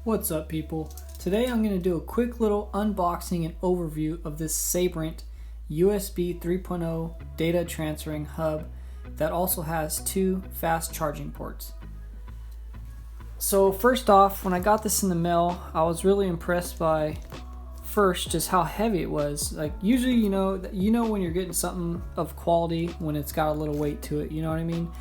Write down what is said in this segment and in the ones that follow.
What's up, people? Today I'm going to do a quick little unboxing and overview of this Sabrent USB 3.0 data transferring hub that also has 2 fast charging ports. So first off, when I got this in the mail, I was really impressed by first just how heavy it was. Like usually you know when you're getting something of quality when it's got a little weight to it, you know what I mean?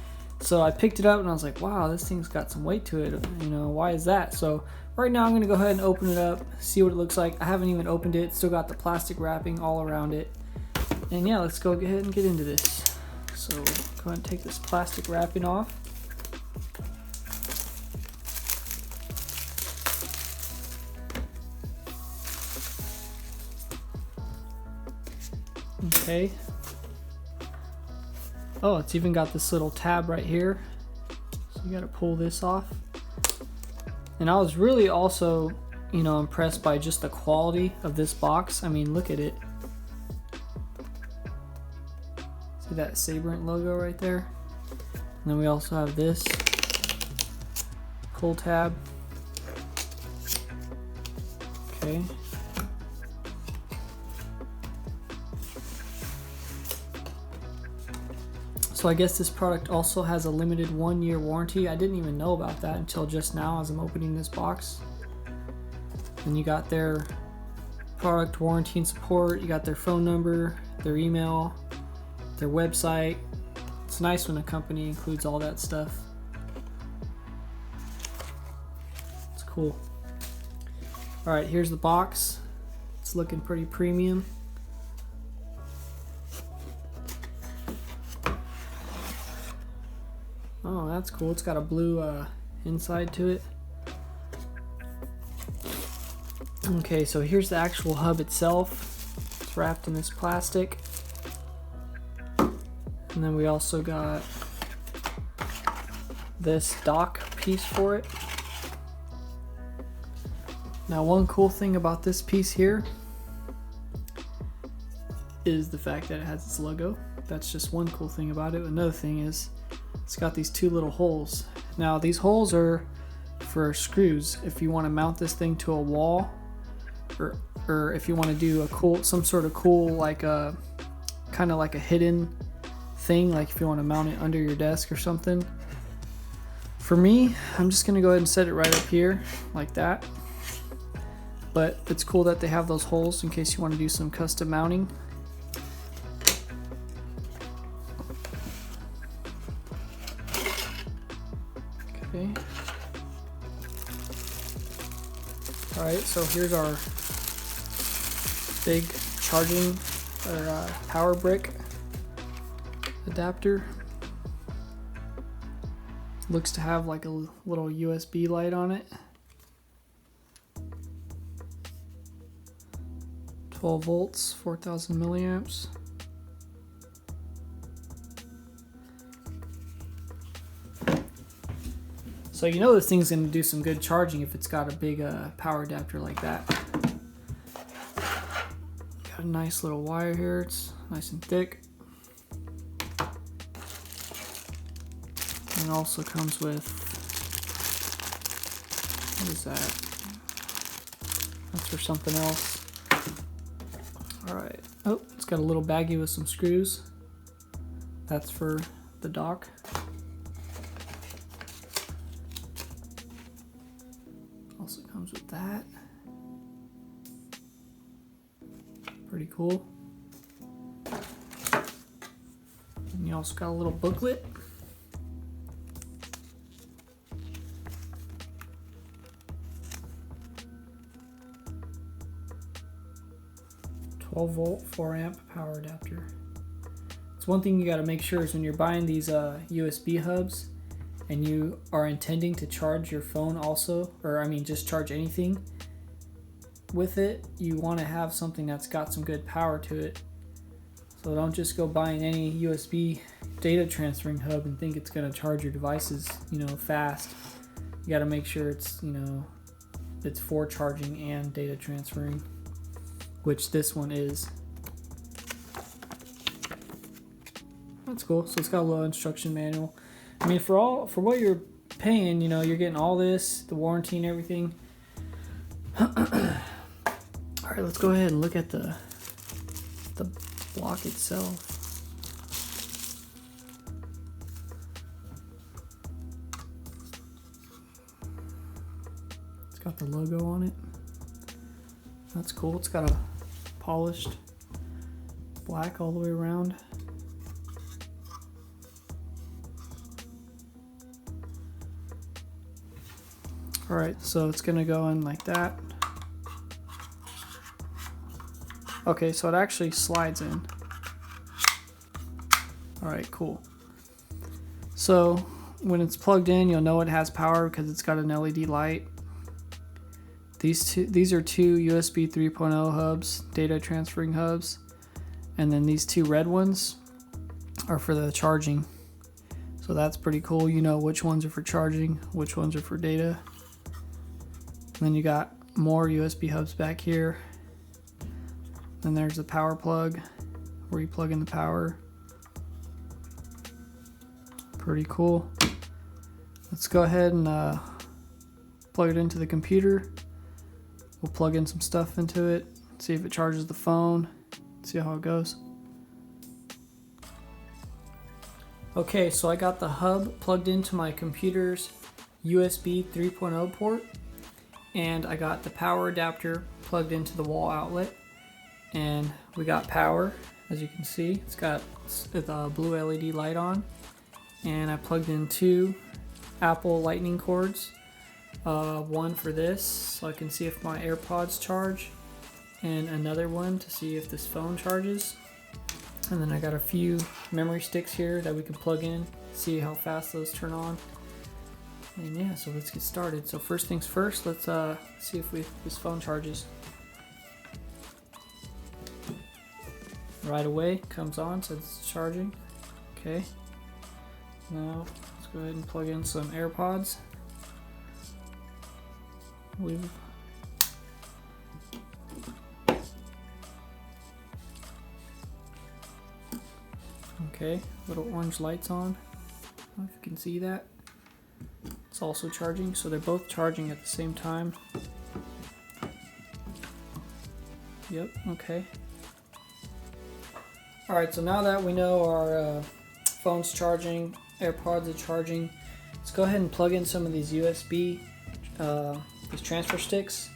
So I picked it up and I was like, wow, this thing's got some weight to it, why is that? So right now I'm going to go ahead and open it up, see what it looks like. I haven't even opened it, still got the plastic wrapping all around it. And yeah, let's go ahead and get into this. So go ahead and take this plastic wrapping off. Okay. Oh, it's even got this little tab right here. So you got to pull this off. And I was really also, impressed by just the quality of this box. I mean, look at it. See that Sabrent logo right there? And then we also have this pull tab. Okay. So I guess this product also has a limited 1-year warranty. I didn't even know about that until just now as I'm opening this box. And you got their product warranty and support, you got their phone number, their email, their website. It's nice when a company includes all that stuff. It's cool. Alright, here's the box. It's looking pretty premium. Oh, that's cool. It's got a blue inside to it. Okay, so here's the actual hub itself. It's wrapped in this plastic. And then we also got this dock piece for it. Now, one cool thing about this piece here is the fact that it has its logo. That's just one cool thing about it. Another thing is it's got these 2 little holes. Now these holes are for screws if you want to mount this thing to a wall, or if you want to do some sort of cool like a kind of like a hidden thing, like if you want to mount it under your desk or something. For me, I'm just gonna go ahead and set it right up here like that. But it's cool that they have those holes in case you want to do some custom mounting. Okay. Alright, so here's our big charging or power brick adapter. Looks to have like a little USB light on it. 12 volts, 4,000 milliamps. So this thing's going to do some good charging if it's got a big power adapter like that. Got a nice little wire here. It's nice and thick. And it also comes with, what is that? That's for something else. Alright. Oh, it's got a little baggie with some screws. That's for the dock. Also comes with that. Pretty cool. And you also got a little booklet. Volt 4 amp power adapter. It's one thing you got to make sure is when you're buying these USB hubs and you are intending to charge your phone also, or just charge anything with it, you want to have something that's got some good power to it. So don't just go buying any USB data transferring hub and think it's going to charge your devices fast. You got to make sure it's it's for charging and data transferring, which this one is. That's cool. So it's got a little instruction manual. I mean, for what you're paying, you're getting all this, the warranty and everything. Alright, let's go ahead and look at the block itself. It's got the logo on it. That's cool. It's got a polished black all the way around. Alright, so it's gonna go in like that. Okay, so it actually slides in. Alright, cool. So when it's plugged in, you'll know it has power because it's got an LED light. These are two USB 3.0 hubs, data transferring hubs, and then these two red ones are for the charging. So that's pretty cool. You know which ones are for charging, which ones are for data. And then you got more USB hubs back here. Then there's the power plug where you plug in the power. Pretty cool. Let's go ahead and plug it into the computer. We'll plug in some stuff into it, see if it charges the phone, see how it goes. Okay, so I got the hub plugged into my computer's USB 3.0 port, and I got the power adapter plugged into the wall outlet, and we got power. As you can see, it's got the blue LED light on, and I plugged in two Apple Lightning cords. One for this so I can see if my AirPods charge, and another one to see if this phone charges. And then I got a few memory sticks here that we can plug in, see how fast those turn on. And yeah, so let's get started. So first things first, let's see if this phone charges. Right away, comes on, says it's charging. Okay. Now let's go ahead and plug in some AirPods. Okay, little orange lights on. I don't know if you can see that. It's also charging, so they're both charging at the same time. Yep, okay. Alright, so now that we know our phone's charging, AirPods are charging, let's go ahead and plug in some of these USB these transfer sticks,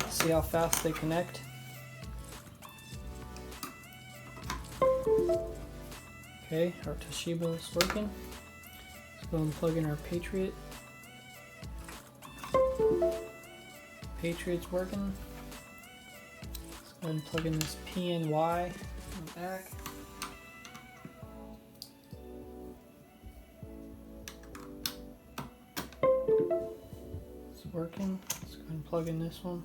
see how fast they connect. Okay, our Toshiba is working. Let's go and plug in our Patriot. Patriot's working. Let's go ahead and plug in this PNY in the back. Working. Let's go ahead and plug in this one.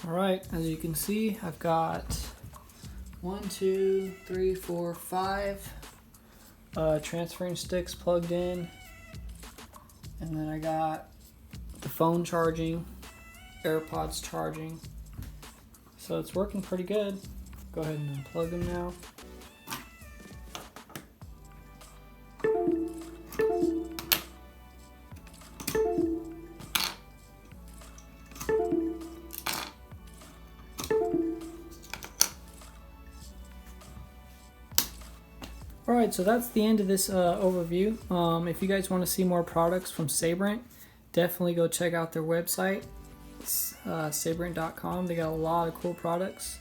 Alright, as you can see, I've got 1, 2, 3, 4, 5 transferring sticks plugged in, and then I got the phone charging, AirPods charging, so it's working pretty good. Go ahead and unplug them now. Alright, so that's the end of this overview. If you guys want to see more products from Sabrent, definitely go check out their website. It's sabrent.com. They got a lot of cool products.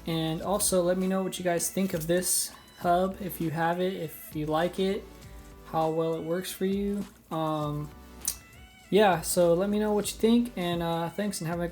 And also let me know what you guys think of this hub, if you have it, if you like it, how well it works for you. Yeah, so let me know what you think, and thanks, and have a